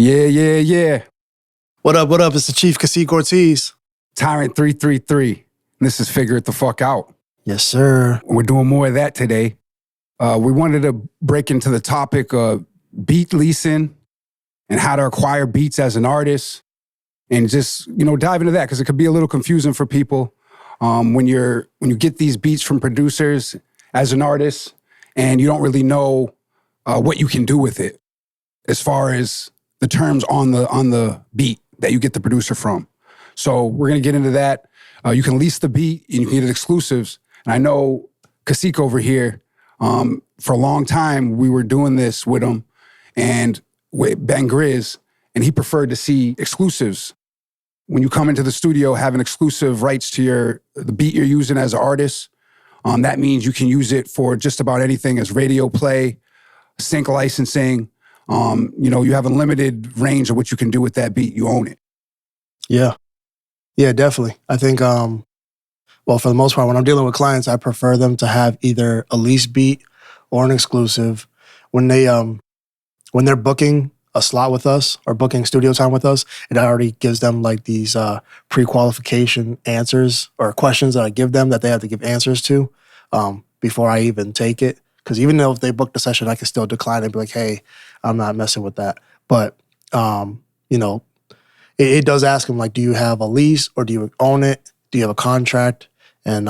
Yeah. What up? It's the Chief Kaseek Ortiz. Tyrant333. And this is Figure It the Fuck Out. Yes, sir. We're doing more of that today. We wanted to break into the topic of beat leasing and how to acquire beats as an artist, and just, dive into that, because it could be a little confusing for people when you get these beats from producers as an artist and you don't really know what you can do with it as far as the terms on the beat that you get the producer from. So we're going to get into that. You can lease the beat and you can get exclusives. And I know Kaseek over here, for a long time, we were doing this with him and with Ben Grizz, and he preferred to see exclusives. When you come into the studio, having exclusive rights to the beat you're using as an artist, that means you can use it for just about anything as radio play, sync licensing. You have a limited range of what you can do with that beat. You own it. Yeah, definitely. I think, for the most part, when I'm dealing with clients, I prefer them to have either a lease beat or an exclusive. When they're booking a slot with us or booking studio time with us, it already gives them like these pre-qualification answers or questions that I give them that they have to give answers to before I even take it. Because even though if they book the session, I can still decline and be like, hey, I'm not messing with that. But, it does ask them, like, do you have a lease or do you own it? Do you have a contract? And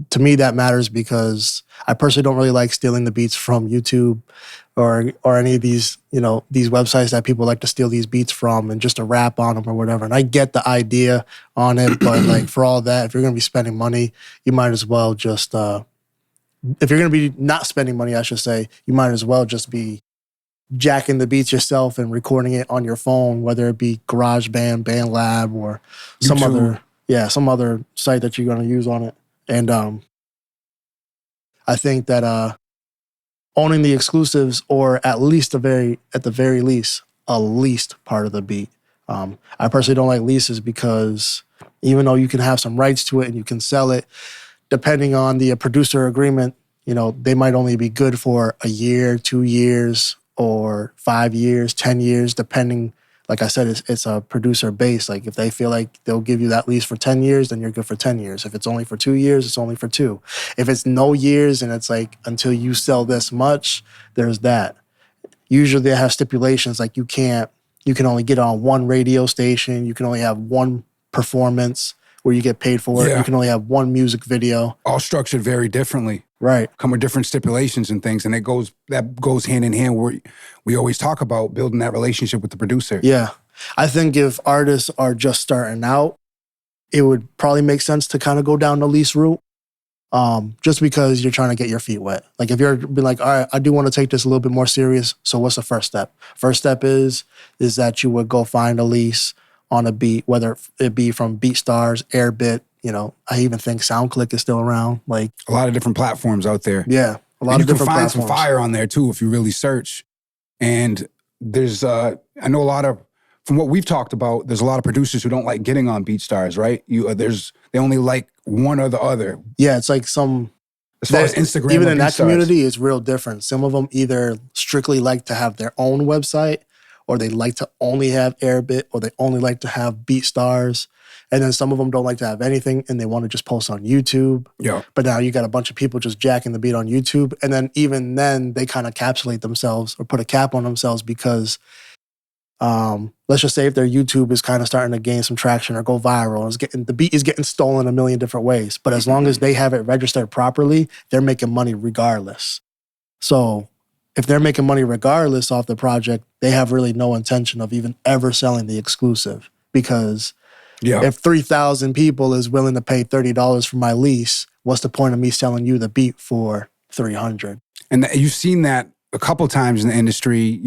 to me, that matters because I personally don't really like stealing the beats from YouTube or any of these, these websites that people like to steal these beats from and just to rap on them or whatever. And I get the idea on it, but like for all that, if you're going to be spending money, you might as well just, if you're going to be not spending money, I should say, you might as well just be jacking the beats yourself and recording it on your phone, whether it be GarageBand, BandLab, or some other site that you're going to use on it. And I think that owning the exclusives, or at the very least, a leased part of the beat. I personally don't like leases because even though you can have some rights to it and you can sell it, depending on the producer agreement, they might only be good for a year, 2 years, or 5 years, 10 years, depending. Like I said, it's a producer base. Like if they feel like they'll give you that lease for 10 years, then you're good for 10 years. If it's only for 2 years, it's only for 2. If it's no years and it's like until you sell this much, there's that. Usually they have stipulations like you can only get on one radio station. You can only have one performance where you get paid for it. Yeah. You can only have one music video. All structured very differently. Right. Come with different stipulations and things. And that goes hand in hand where we always talk about building that relationship with the producer. Yeah. I think if artists are just starting out, it would probably make sense to kind of go down the lease route. Just because you're trying to get your feet wet. Like if you're being like, all right, I do want to take this a little bit more serious. So what's the first step? First step is that you would go find a lease on a beat, whether it be from BeatStars, Airbit. I even think SoundClick is still around. Like a lot of different platforms out there. Yeah, a lot of different platforms. You can find some fire on there too if you really search. And there's, I know from what we've talked about, there's a lot of producers who don't like getting on BeatStars, right? They only like one or the other. Yeah, it's like as far as Instagram, even in that community, it's real different. Some of them either strictly like to have their own website, or they like to only have Airbit, or they only like to have BeatStars. And then some of them don't like to have anything and they want to just post on YouTube. Yeah. But now you got a bunch of people just jacking the beat on YouTube. And then even then they kind of capsulate themselves or put a cap on themselves because let's just say if their YouTube is kind of starting to gain some traction or go viral, the beat is getting stolen a million different ways. But as long as they have it registered properly, they're making money regardless. So if they're making money regardless off the project, they have really no intention of even ever selling the exclusive because if 3,000 people is willing to pay $30 for my lease, what's the point of me selling you the beat for $300? And you've seen that a couple times in the industry,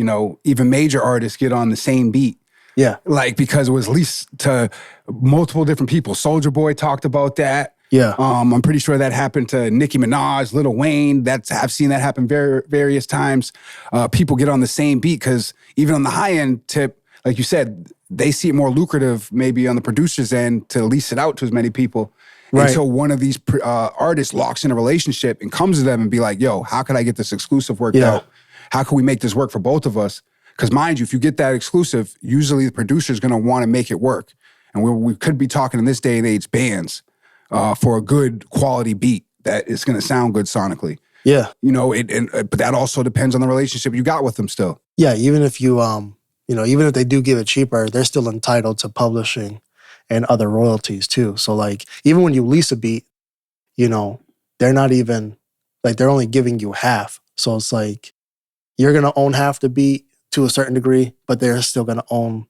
even major artists get on the same beat. Yeah. Like because it was leased to multiple different people. Soulja Boy talked about that. Yeah. I'm pretty sure that happened to Nicki Minaj, Lil Wayne. I've seen that happen various times. People get on the same beat because even on the high end tip, like you said, they see it more lucrative maybe on the producer's end to lease it out to as many people. Right. Until one of these artists locks in a relationship and comes to them and be like, yo, how can I get this exclusive worked out? How can we make this work for both of us? Because mind you, if you get that exclusive, usually the producer's going to want to make it work. And we could be talking in this day and age bands for a good quality beat that is going to sound good sonically. Yeah. You know, but that also depends on the relationship you got with them still. Yeah, even if you, you know, even if they do give it cheaper, they're still entitled to publishing and other royalties too. So like, even when you lease a beat, you know, they're not even, like they're only giving you half. So it's like, you're going to own half the beat to a certain degree, but they're still going to own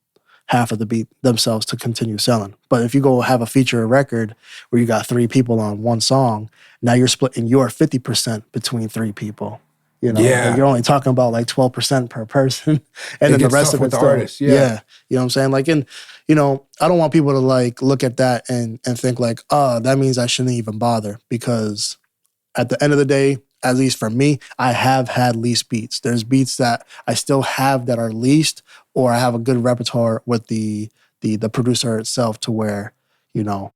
half of the beat themselves to continue selling. But if you go have a feature record where you got 3 people on one song, now you're splitting your 50% between 3 people. You know, Yeah. and you're only talking about like 12% per person. And then the rest of it's the still, artists. Yeah. Yeah. You know what I'm saying? Like, and, you know, I don't want people to like look at that and think like, oh, that means I shouldn't even bother. Because at the end of the day, at least for me, I have had leased beats. There's beats that I still have that are leased, or I have a good repertoire with the producer itself to where, you know,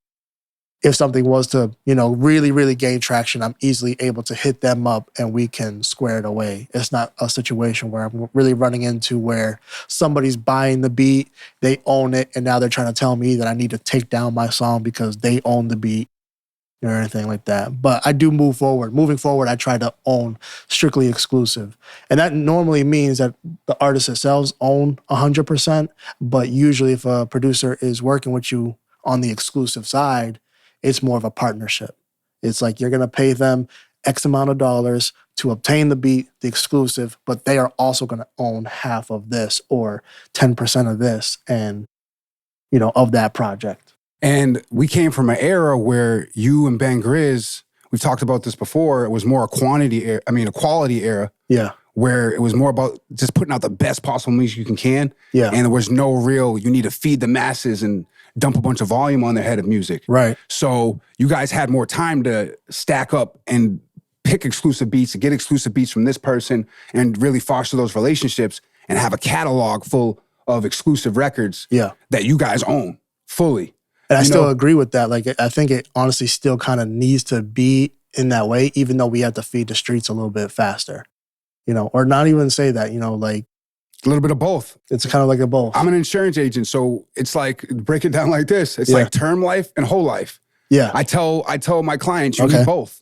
if something was to, you know, really, really gain traction, I'm easily able to hit them up and we can square it away. It's not a situation where I'm really running into where somebody's buying the beat, they own it, and now they're trying to tell me that I need to take down my song because they own the beat or anything like that. But I do move forward. Moving forward, I try to own strictly exclusive. And that normally means that the artists themselves own 100%. But usually if a producer is working with you on the exclusive side, it's more of a partnership. It's like you're going to pay them X amount of dollars to obtain the beat, the exclusive, but they are also going to own half of this or 10% of this and, you know, of that project. And we came from an era where you and Ben Grizz, we've talked about this before, it was more a quality era. Yeah. Where it was more about just putting out the best possible music you can. Yeah. And there was no real, you need to feed the masses and dump a bunch of volume on their head of music. Right. So you guys had more time to stack up and pick exclusive beats, to get exclusive beats from this person and really foster those relationships and have a catalog full of exclusive records that you guys own fully. And I still agree with that. Like, I think it honestly still kind of needs to be in that way, even though we have to feed the streets a little bit faster. You know, or not even say that, you know, like a little bit of both. It's kind of like a both. I'm an insurance agent, so it's like, break it down like this. It's like term life and whole life. Yeah. I tell my clients, you need both.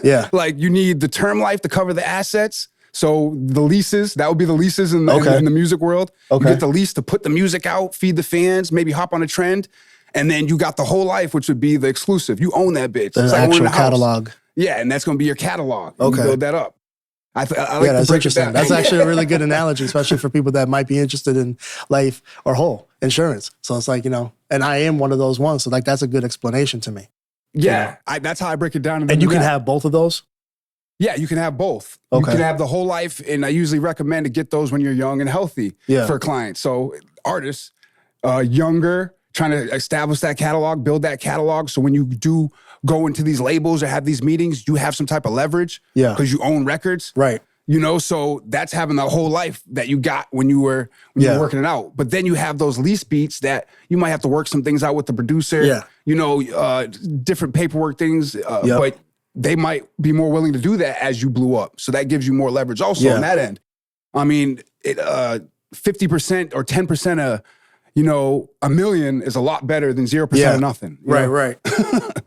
Yeah. Like, you need the term life to cover the assets. So the leases, that would be the leases in the music world. You get the lease to put the music out, feed the fans, maybe hop on a trend. And then you got the whole life, which would be the exclusive. You own that bitch. The it's like actual catalog. Yeah, and that's going to be your catalog. You build that up. I like that's interesting. That's actually a really good analogy, especially for people that might be interested in life or whole insurance. So it's like, you know, and I am one of those ones. So like, that's a good explanation to me. Yeah, you know? That's how I break it down. And you can have both of those? Yeah, you can have both. You can have the whole life. And I usually recommend to get those when you're young and healthy for clients. So artists, younger, trying to establish that catalog, build that catalog. So when you do go into these labels or have these meetings, you have some type of leverage because you own records. Right. You know, so that's having the whole life that you got when you were working it out. But then you have those lease beats that you might have to work some things out with the producer. Yeah. You know, different paperwork things. But they might be more willing to do that as you blew up. So that gives you more leverage also on that end. I mean, 50% or 10% of, you know, $1 million is a lot better than 0% of nothing. Right.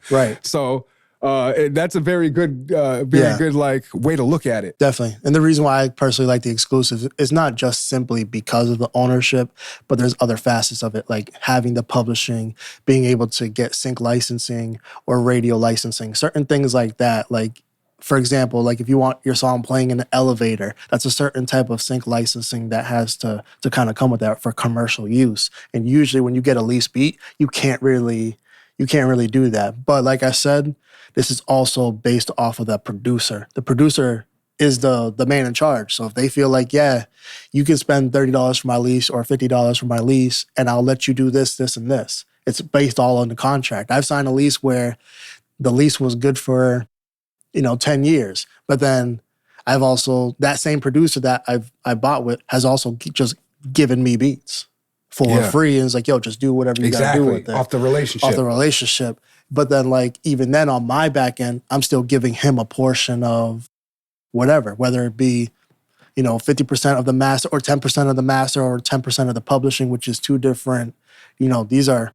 Right. So that's a very good, good like way to look at it. Definitely. And the reason why I personally like the exclusive is not just simply because of the ownership, but there's other facets of it, like having the publishing, being able to get sync licensing or radio licensing, certain things like that. Like, for example, like if you want your song playing in an elevator, that's a certain type of sync licensing that has to kind of come with that for commercial use. And usually when you get a lease beat, you can't really do that. But like I said, this is also based off of the producer. The producer is the man in charge. So if they feel like, yeah, you can spend $30 for my lease or $50 for my lease, and I'll let you do this, this, and this. It's based all on the contract. I've signed a lease where the lease was good for 10 years. But then I've also, that same producer that I bought with has also just given me beats for free. And it's like, yo, just do whatever you gotta do with it. Off the relationship. But then like, even then on my back end, I'm still giving him a portion of whatever, whether it be, 50% of the master or 10% of the master or 10% of the publishing, which is two different, there's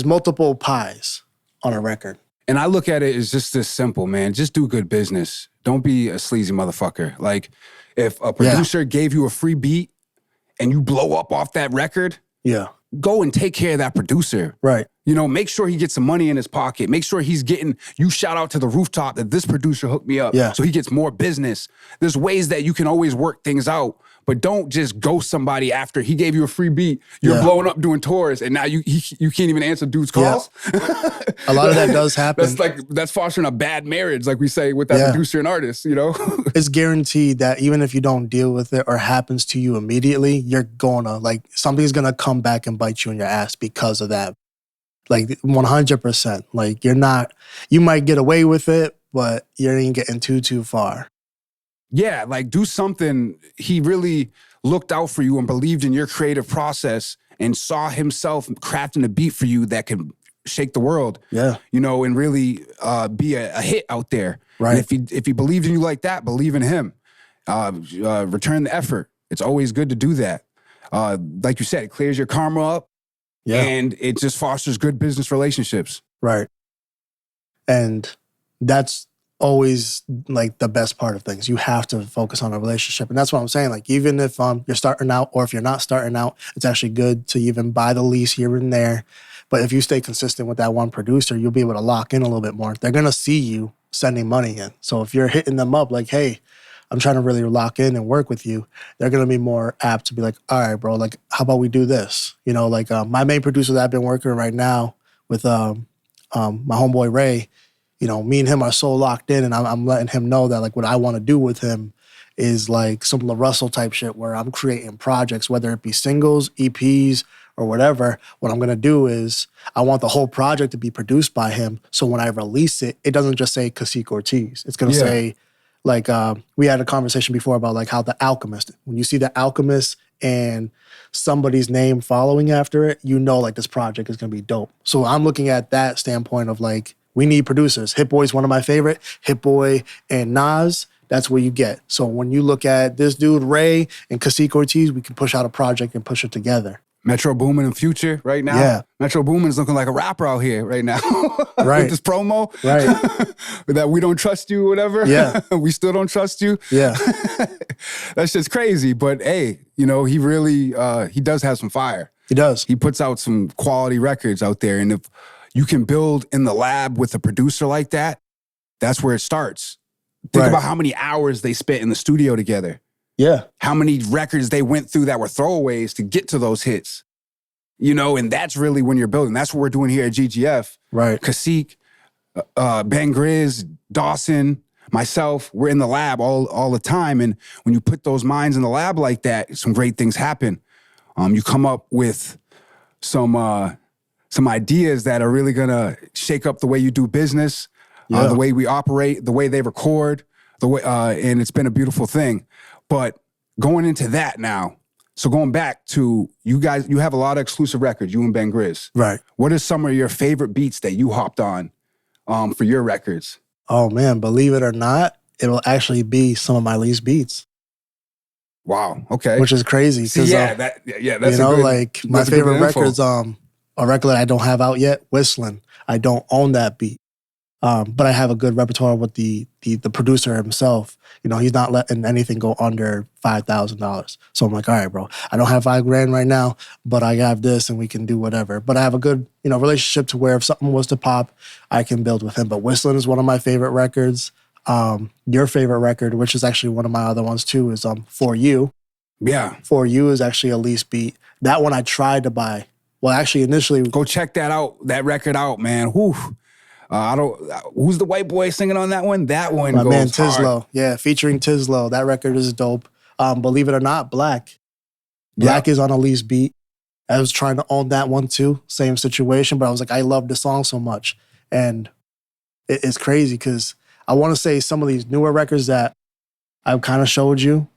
multiple pies on a record. And I look at it as just this simple, man. Just do good business. Don't be a sleazy motherfucker. Like, if a producer gave you a free beat and you blow up off that record, go and take care of that producer. Right. Make sure he gets some money in his pocket. Make sure he's getting, you shout out to the rooftop that this producer hooked me up so he gets more business. There's ways that you can always work things out, but don't just ghost somebody after he gave you a free beat. You're blowing up doing tours and now you can't even answer dudes' calls. A lot of that does happen. That's fostering a bad marriage, like we say, with that producer and artist, It's guaranteed that even if you don't deal with it or happens to you immediately, you're gonna, something's gonna come back and bite you in your ass because of that. 100%. You might get away with it, but you ain't getting too far. Yeah, do something. He really looked out for you and believed in your creative process and saw himself crafting a beat for you that could shake the world. Yeah. And really be a hit out there. Right. And if he believed in you like that, believe in him. Return the effort. It's always good to do that. Like you said, it clears your karma up. Yeah. And it just fosters good business relationships. Right. And that's always the best part of things. You have to focus on a relationship. And that's what I'm saying. Even if you're starting out or if you're not starting out, it's actually good to even buy the lease here and there. But if you stay consistent with that one producer, you'll be able to lock in a little bit more. They're going to see you sending money in. So if you're hitting them up hey, I'm trying to really lock in and work with you, they're going to be more apt to be all right, bro, how about we do this? My main producer that I've been working right now with my homeboy Ray, me and him are so locked in and I'm letting him know that what I want to do with him is some LaRussell type shit where I'm creating projects, whether it be singles, EPs, or whatever. What I'm going to do is I want the whole project to be produced by him. So when I release it, it doesn't just say Kaseek Ortiz. It's going to say, we had a conversation before about how The Alchemist, when you see The Alchemist and somebody's name following after it, this project is going to be dope. So I'm looking at that standpoint of we need producers. Hit Boy's one of my favorite. Hit Boy and Nas, that's where you get. So when you look at this dude, Ray and Kaseek Ortiz, we can push out a project and push it together. Metro Boomin and Future right now. Yeah. Metro Boomin's looking like a rapper out here right now. Right. With this promo. Right. That we don't trust you, whatever. Yeah. We still don't trust you. Yeah. That's just crazy. But hey, he really, he does have some fire. He does. He puts out some quality records out there. And if you can build in the lab with a producer like that, that's where it starts. Think about how many hours they spent in the studio together. Yeah. How many records they went through that were throwaways to get to those hits. And that's really when you're building. That's what we're doing here at GGF. Right. Kaseek, Ben Grizz, Dawson, myself, we're in the lab all the time. And when you put those minds in the lab like that, some great things happen. You come up with some ideas that are really going to shake up the way you do business, the way we operate, the way they record, and it's been a beautiful thing. But going into that now, so going back to you guys, you have a lot of exclusive records, you and Ben Grizz. Right. What are some of your favorite beats that you hopped on for your records? Oh, man, believe it or not, it'll actually be some of my least beats. Wow, okay. Which is crazy. See, that's my favorite record's a record that I don't have out yet, Whistling. I don't own that beat. But I have a good repertoire with the producer himself. He's not letting anything go under $5,000. So I'm all right, bro, I don't have $5,000 right now, but I have this and we can do whatever. But I have a good, relationship to where if something was to pop, I can build with him. But Whistling is one of my favorite records. Your favorite record, which is actually one of my other ones too, is For You. Yeah. For You is actually a lease beat. That one I tried to buy. Well, actually, initially... Go check that record out, man. Whew. Who's the white boy singing on that one? That one my goes man Tislo. hard. Yeah, featuring Tislo. That record is dope. Believe it or not, Black is on a lease beat. I was trying to own that one too. Same situation, but I was I love the song so much. And it's crazy because I want to say some of these newer records that I've kind of showed you,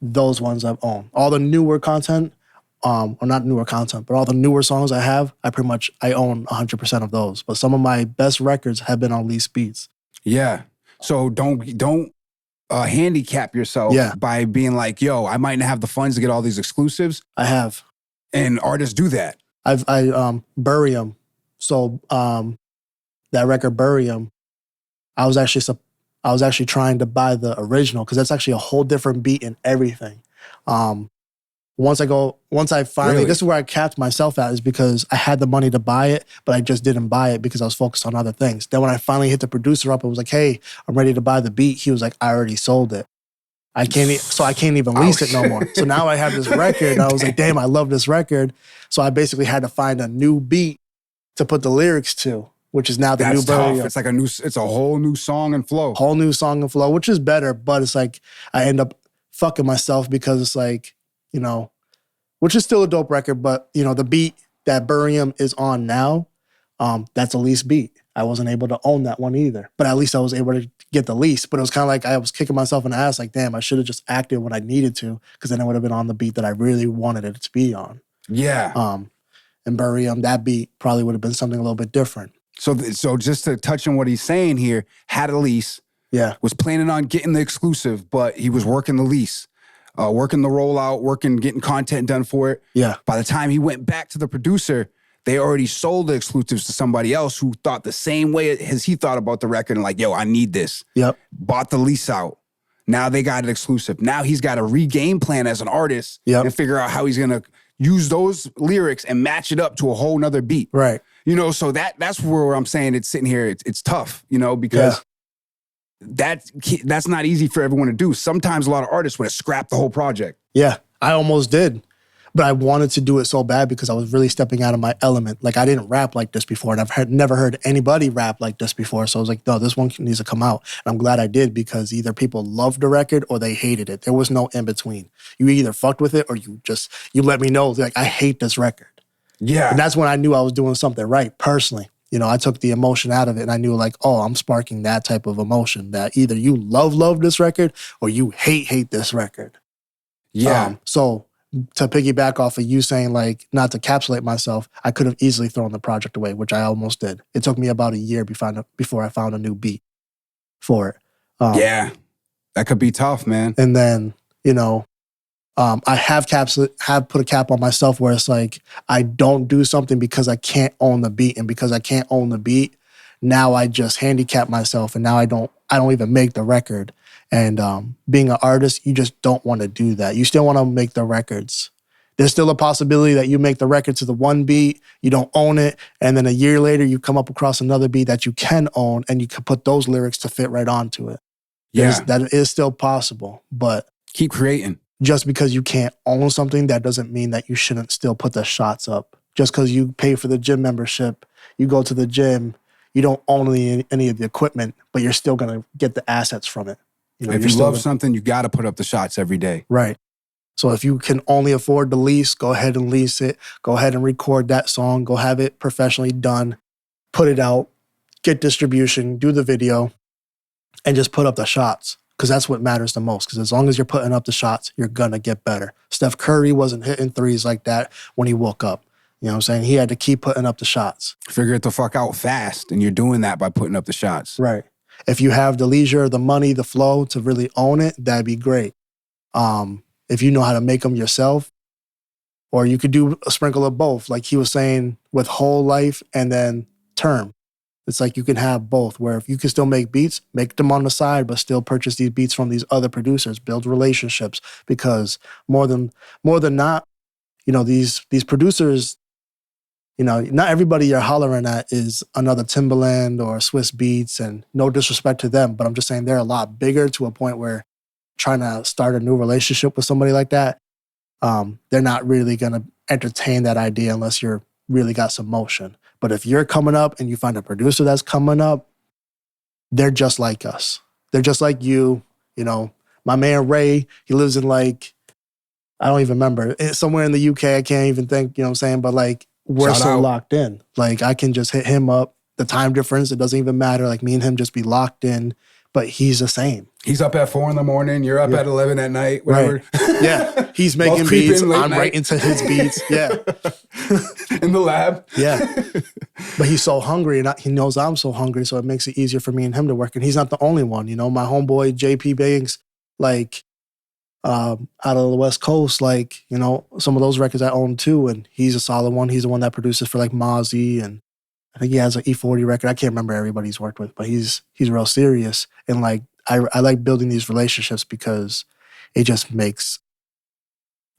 those ones I've owned. All the newer content, or not newer content, but all the newer songs I have, I own 100% of those. But some of my best records have been on lease beats. Yeah. So don't handicap yourself by being like, yo, I might not have the funds to get all these exclusives. I have. And artists do that. I bury them. So that record Bury 'Em, I was actually trying to buy the original because that's actually a whole different beat and everything. Once I finally, this is where I capped myself at, is because I had the money to buy it, but I just didn't buy it because I was focused on other things. Then when I finally hit the producer up, it was like, hey, I'm ready to buy the beat. He was like, I already sold it. I can't even lease it no more. So now I have this record. And I was like, damn, I love this record. So I basically had to find a new beat to put the lyrics to, which is now the new Bury 'Em. It's like it's a whole new song and flow. Whole new song and flow, which is better, but it's like I end up fucking myself because it's like, you know, which is still a dope record, but you know, the beat that Bury 'Em is on now, that's a lease beat. I wasn't able to own that one either, but at least I was able to get the lease. But it was kind of like I was kicking myself in the ass, like, damn, I should have just acted when I needed to, because then it would have been on the beat that I really wanted it to be on. Yeah. And Bury 'Em, that beat probably would have been something a little bit different. So just to touch on what he's saying here, had a lease. Yeah. Was planning on getting the exclusive, but he was working the lease, working the rollout, getting content done for it. Yeah. By the time he went back to the producer, they already sold the exclusives to somebody else who thought the same way as he thought about the record and like, yo, I need this. Yep. Bought the lease out. Now they got it exclusive. Now he's got a game plan as an artist and figure out how he's going to use those lyrics and match it up to a whole nother beat. Right. You know, so that's where I'm saying it's sitting here. It's tough, you know, because that's not easy for everyone to do. Sometimes a lot of artists would have scrapped the whole project. Yeah, I almost did. But I wanted to do it so bad because I was really stepping out of my element. Like, I didn't rap like this before, and I've never heard anybody rap like this before. So I was like, no, this one needs to come out. And I'm glad I did, because either people loved the record or they hated it. There was no in between. You either fucked with it or you let me know, like, I hate this record. Yeah. And that's when I knew I was doing something right, personally. You know, I took the emotion out of it, and I knew, like, oh, I'm sparking that type of emotion, that either you love this record or you hate this record. Yeah. So to piggyback off of you saying, like, not to capsulate myself, I could have easily thrown the project away, which I almost did. It took me about a year before I found a new beat for it. Yeah, that could be tough, man. And then, you know, I have put a cap on myself where it's like, I don't do something because I can't own the beat. And because I can't own the beat, now I just handicap myself, and now I don't even make the record. And being an artist, you just don't want to do that. You still want to make the records. There's still a possibility that you make the record to the one beat, you don't own it, and then a year later you come up across another beat that you can own, and you can put those lyrics to fit right onto it. Yeah. That is still possible, but keep creating. Just because you can't own something, that doesn't mean that you shouldn't still put the shots up. Just because you pay for the gym membership, you go to the gym, you don't own any of the equipment, but you're still going to get the assets from it. You know, if you love something, you got to put up the shots every day. Right. So if you can only afford the lease, go ahead and lease it. Go ahead and record that song. Go have it professionally done. Put it out. Get distribution. Do the video. And just put up the shots. Because that's what matters the most. Because as long as you're putting up the shots, you're going to get better. Steph Curry wasn't hitting threes like that when he woke up. You know what I'm saying? He had to keep putting up the shots. Figure it the fuck out fast. And you're doing that by putting up the shots. Right. If you have the leisure, the money, the flow to really own it, that'd be great. If you know how to make them yourself, or you could do a sprinkle of both. Like he was saying, with whole life and then term. It's like you can have both, where if you can still make beats, make them on the side, but still purchase these beats from these other producers, build relationships. Because more than not, you know, these producers, you know, not everybody you're hollering at is another Timbaland or Swiss Beats, and no disrespect to them, but I'm just saying they're a lot bigger to a point where trying to start a new relationship with somebody like that, they're not really going to entertain that idea unless you're really got some motion. But if you're coming up and you find a producer that's coming up, they're just like us. They're just like you. You know, my man Ray, he lives in like, I don't even remember, somewhere in the UK. I can't even think, you know what I'm saying? But like, we're so locked in. Like, I can just hit him up. The time difference, it doesn't even matter. Like, me and him just be locked in. but he's the same. He's up at 4 a.m. You're up at 11 at night, whatever. Right. Yeah. He's making beats. I'm writing to his beats. Yeah. In the lab. Yeah. But he's so hungry, and he knows I'm so hungry, so it makes it easier for me and him to work. And he's not the only one. You know, my homeboy, JP Banks, like, out of the West Coast, like, you know, some of those records I own too, and he's a solid one. He's the one that produces for like Mozzie, and I think he has an E40 record. I can't remember everybody he's worked with, but he's real serious. And like, I like building these relationships because it just makes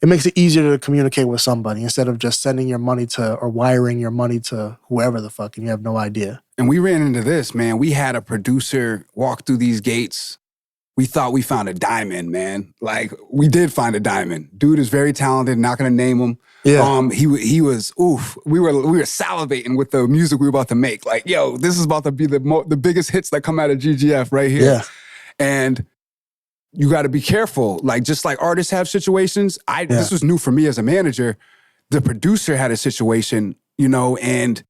it easier to communicate with somebody instead of just sending your money to or wiring your money to whoever the fuck and you have no idea. And we ran into this, man. We had a producer walk through these gates. We thought we found a diamond, man. Like, we did find a diamond. Dude is very talented, not gonna name him. Yeah. He was, we were salivating with the music we were about to make. Like, yo, this is about to be the biggest hits that come out of GGF right here. Yeah. And you got to be careful. Like, just like artists have situations, this was new for me as a manager. The producer had a situation, you know, and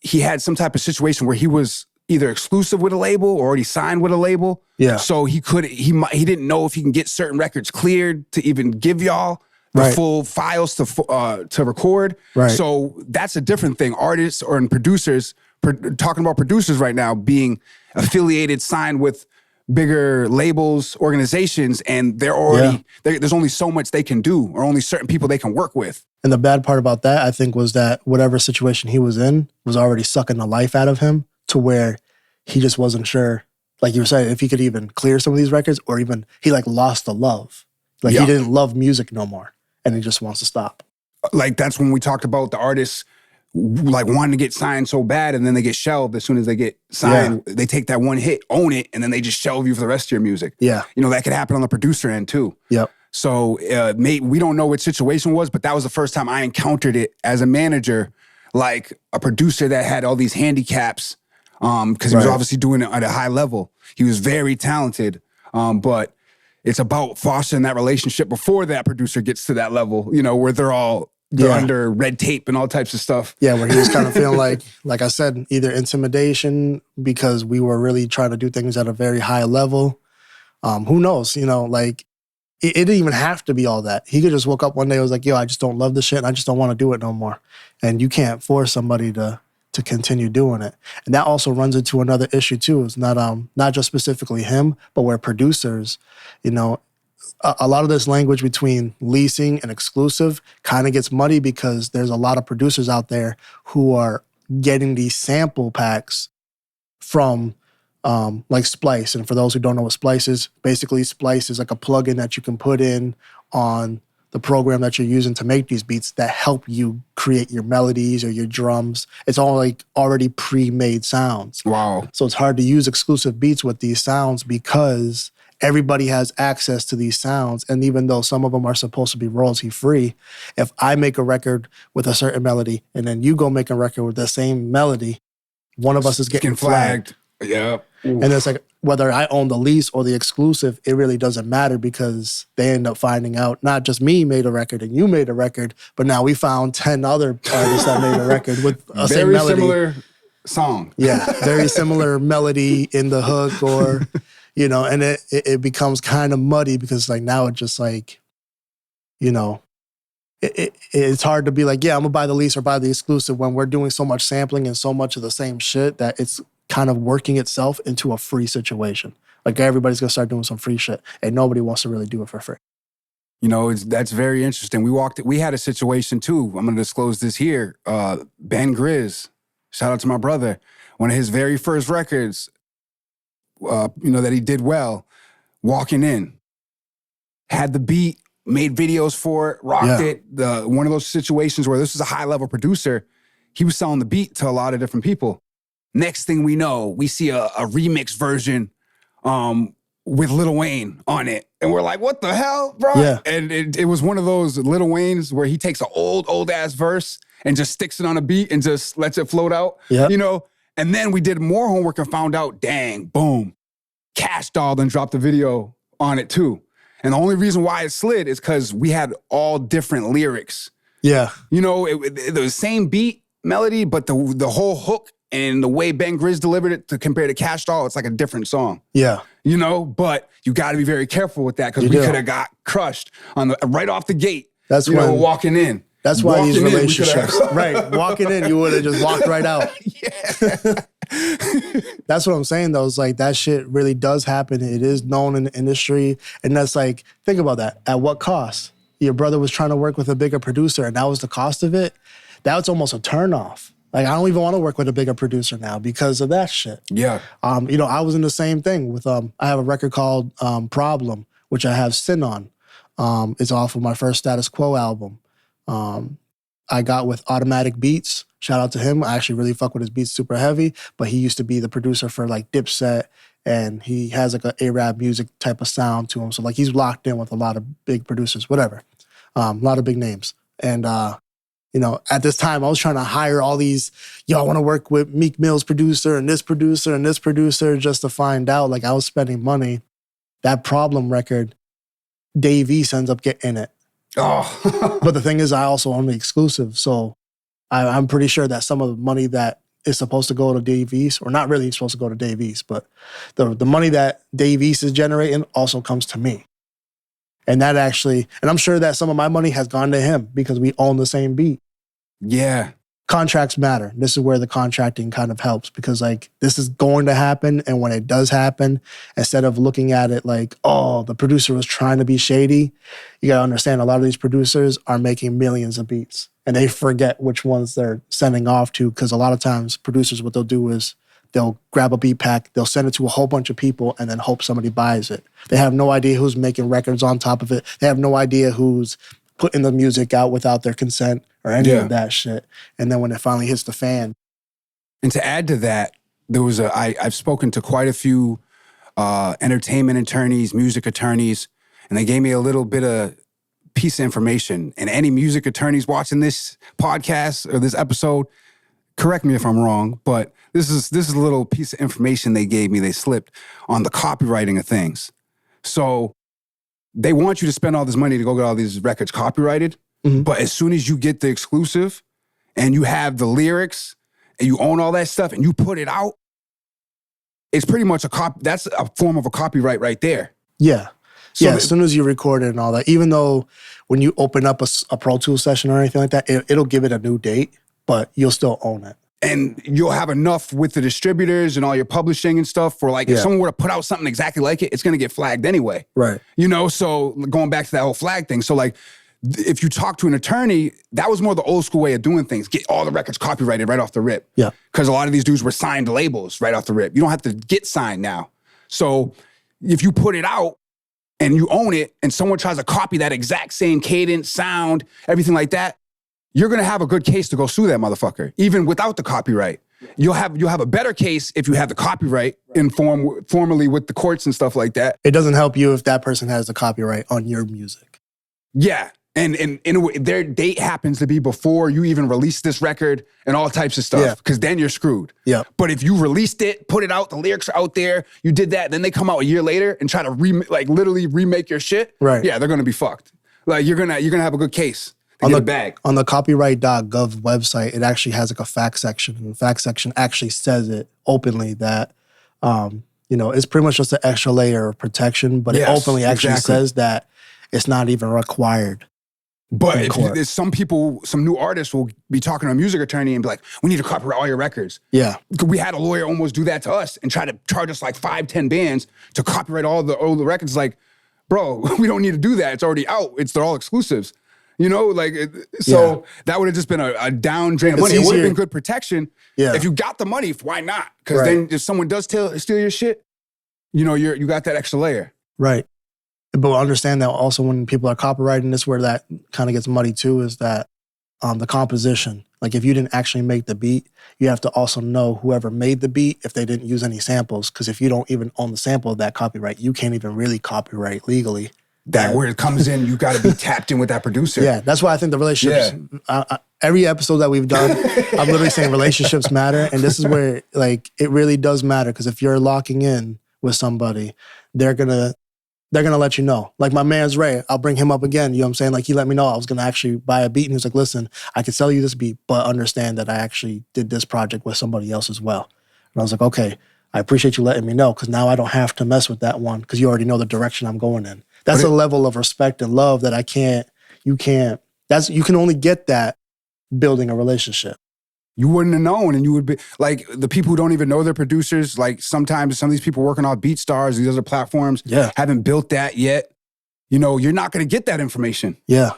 he had some type of situation where he was either exclusive with a label or already signed with a label. Yeah. So he didn't know if he can get certain records cleared to even give y'all the full files to record. Right. So that's a different thing. Artists or producers, talking about producers right now, being affiliated, signed with bigger labels, organizations, and they're already, there's only so much they can do or only certain people they can work with. And the bad part about that, I think, was that whatever situation he was in was already sucking the life out of him to where he just wasn't sure, like you were saying, if he could even clear some of these records or even he like lost the love. Like he didn't love music no more and he just wants to stop. Like that's when we talked about the artists like wanting to get signed so bad and then they get shelved as soon as they get signed. Yeah. They take that one hit, own it, and then they just shelve you for the rest of your music. Yeah. You know, that could happen on the producer end too. Yep. So we don't know what situation was, but that was the first time I encountered it as a manager, like a producer that had all these handicaps because he was obviously doing it at a high level. He was very talented, but it's about fostering that relationship before that producer gets to that level, you know, where they're under red tape and all types of stuff. Yeah, where he was kind of feeling like I said, either intimidation because we were really trying to do things at a very high level. Who knows, you know, like it didn't even have to be all that. He could just woke up one day and was like, yo, I just don't love this shit and I just don't want to do it no more. And you can't force somebody to continue doing it. And that also runs into another issue too. It's not just specifically him, but where producers, you know, a lot of this language between leasing and exclusive kind of gets muddy because there's a lot of producers out there who are getting these sample packs from like Splice. And for those who don't know what Splice is, basically Splice is like a plugin that you can put in on the program that you're using to make these beats that help you create your melodies or your drums. It's all like already pre-made sounds. Wow. So it's hard to use exclusive beats with these sounds because everybody has access to these sounds. And even though some of them are supposed to be royalty free, if I make a record with a certain melody and then you go make a record with the same melody, one of us is getting flagged. Yeah. And it's like, whether I own the lease or the exclusive, it really doesn't matter because they end up finding out not just me made a record and you made a record, but now we found 10 other artists that made a record with a same melody. Very similar song. Yeah, very similar melody in the hook or, you know, and it becomes kind of muddy because like now it just like, you know, it's hard to be like, yeah, I'm gonna buy the lease or buy the exclusive when we're doing so much sampling and so much of the same shit that it's kind of working itself into a free situation. Like everybody's gonna start doing some free shit and nobody wants to really do it for free. You know, that's very interesting. We had a situation too. I'm gonna disclose this here. Ben Grizz, shout out to my brother. One of his very first records, you know, that he did well, Walking In. Had the beat, made videos for it, rocked it. One of those situations where this is a high-level producer, he was selling the beat to a lot of different people. Next thing we know, we see a remix version with Lil Wayne on it. And we're like, what the hell, bro? Yeah. And it was one of those Lil Wayne's where he takes an old-ass verse and just sticks it on a beat and just lets it float out, you know? And then we did more homework and found out, dang, boom, Cash Doll then dropped the video on it too. And the only reason why it slid is because we had all different lyrics. Yeah. You know, it was the same beat, melody, but the whole hook and the way Ben Grizz delivered it to compare to Cash Doll, it's like a different song. Yeah. You know, but you got to be very careful with that because we could have got crushed on right off the gate. That's walking in. That's why these relationships, right? Walking in, you would have just walked right out. Yeah. That's what I'm saying, though. It's like that shit really does happen. It is known in the industry. And that's like, think about that. At what cost? Your brother was trying to work with a bigger producer and that was the cost of it. That's almost a turnoff. Like, I don't even want to work with a bigger producer now because of that shit. Yeah. You know, I was in the same thing with, I have a record called Problem, which I have Sin on. It's off of my first Status Quo album. I got with Automatic Beats. Shout out to him. I actually really fuck with his beats super heavy, but he used to be the producer for like Dipset, and he has like a A-Rap music type of sound to him. So like he's locked in with a lot of big producers, whatever. A lot of big names. And, you know, at this time I was trying to hire all these, I want to work with Meek Mill's producer and this producer and this producer just to find out like I was spending money. That Problem record, Dave East ends up getting it. Oh. But the thing is, I also own the exclusive. So I'm pretty sure that some of the money that is supposed to go to Dave East, or not really supposed to go to Dave East, but the money that Dave East is generating also comes to me. And that actually, and I'm sure that some of my money has gone to him because we own the same beat. Yeah. Contracts matter. This is where the contracting kind of helps because like this is going to happen. And when it does happen, instead of looking at it like, oh, the producer was trying to be shady, you got to understand a lot of these producers are making millions of beats and they forget which ones they're sending off to because a lot of times producers, what they'll do is they'll grab a beat pack, they'll send it to a whole bunch of people and then hope somebody buys it. They have no idea who's making records on top of it. They have no idea who's putting the music out without their consent or any of that shit. And then when it finally hits the fan. And to add to that, there was I've spoken to quite a few entertainment attorneys, music attorneys, and they gave me a little bit of piece of information. And any music attorneys watching this podcast or this episode, correct me if I'm wrong, but this is a little piece of information they gave me. They slipped on the copywriting of things. So they want you to spend all this money to go get all these records copyrighted. Mm-hmm. But as soon as you get the exclusive and you have the lyrics and you own all that stuff and you put it out, it's pretty much that's a form of a copyright right there. Yeah. So as soon as you record it and all that, even though when you open up a Pro Tools session or anything like that, it'll give it a new date, but you'll still own it. And you'll have enough with the distributors and all your publishing and stuff for like, if someone were to put out something exactly like it, it's going to get flagged anyway. Right. You know, so going back to that whole flag thing. So like, if you talk to an attorney, that was more the old school way of doing things. Get all the records copyrighted right off the rip. Yeah. Because a lot of these dudes were signed to labels right off the rip. You don't have to get signed now. So if you put it out and you own it and someone tries to copy that exact same cadence, sound, everything like that, you're going to have a good case to go sue that motherfucker, even without the copyright. You'll have a better case if you have the copyright formally with the courts and stuff like that. It doesn't help you if that person has the copyright on your music. Yeah. And in a way, their date happens to be before you even release this record and all types of stuff, because then you're screwed. Yeah. But if you released it, put it out, the lyrics are out there, you did that, then they come out a year later and try to literally remake your shit. Right. Yeah, they're gonna be fucked. Like you're gonna have a good case. On the copyright.gov website, it actually has like a fact section, and the fact section actually says it openly that it's pretty much just an extra layer of protection, but it openly actually says that it's not even required. But if some new artists will be talking to a music attorney and be like, we need to copyright all your records. Yeah. We had a lawyer almost do that to us and try to charge us like 5-10 bands to copyright all the records. Like, bro, we don't need to do that. It's already out. They're all exclusives. You know, that would have just been a down drain of money. It would have been good protection. Yeah. If you got the money, why not? Because then if someone does steal your shit, you got that extra layer. Right. But understand that also when people are copywriting this, where that kind of gets muddy too, is that the composition. Like if you didn't actually make the beat, you have to also know whoever made the beat if they didn't use any samples. Because if you don't even own the sample of that copyright, you can't even really copyright legally. Where it comes in, you got to be tapped in with that producer. Yeah, that's why I think the relationships, every episode that we've done, I'm literally saying relationships matter. And this is where it really does matter. Because if you're locking in with somebody, they're going to they're going to let you know. Like my man's Ray, I'll bring him up again. You know what I'm saying? Like he let me know I was going to actually buy a beat. And he was like, listen, I can sell you this beat, but understand that I actually did this project with somebody else as well. And I was like, okay, I appreciate you letting me know because now I don't have to mess with that one because you already know the direction I'm going in. That's a level of respect and love that you can only get that building a relationship. You wouldn't have known, and you would be like the people who don't even know their producers. Like sometimes some of these people working on BeatStars, these other platforms, haven't built that yet. You know, you're not going to get that information. Yeah.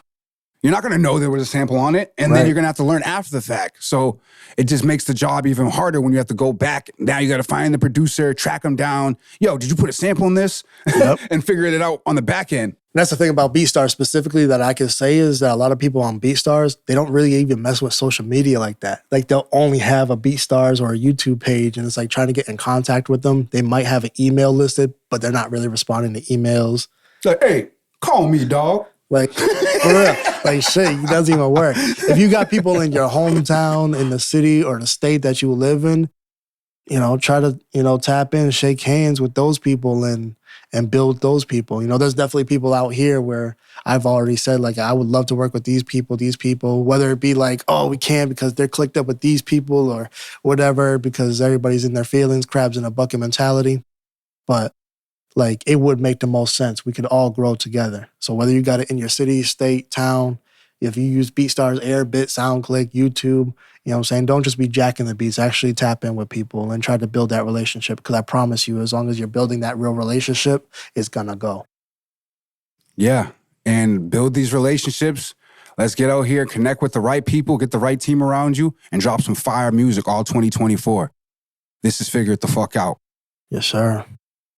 You're not going to know there was a sample on it, and then you're going to have to learn after the fact. So it just makes the job even harder when you have to go back. Now you got to find the producer, track them down. Yo, did you put a sample in this? Yep. And figure it out on the back end. And that's the thing about BeatStars specifically that I can say is that a lot of people on BeatStars, they don't really even mess with social media like that. Like they'll only have a BeatStars or a YouTube page, and it's like trying to get in contact with them. They might have an email listed, but they're not really responding to emails. Like, hey, call me, dog. Like, for real. Like, shit, it doesn't even work. If you got people in your hometown, in the city or the state that you live in, you know, try to, you know, tap in, shake hands with those people and build those people. You know, there's definitely people out here where I've already said, like, I would love to work with these people, whether it be like, oh, we can't because they're clicked up with these people or whatever, because everybody's in their feelings, crabs in a bucket mentality. But like, it would make the most sense. We could all grow together. So whether you got it in your city, state, town, if you use BeatStars, Airbit, SoundClick, YouTube, you know what I'm saying? Don't just be jacking the beats. Actually tap in with people and try to build that relationship. Because I promise you, as long as you're building that real relationship, it's going to go. Yeah. And build these relationships. Let's get out here, connect with the right people, get the right team around you, and drop some fire music all 2024. This is Figure It the Fuck Out. Yes, sir.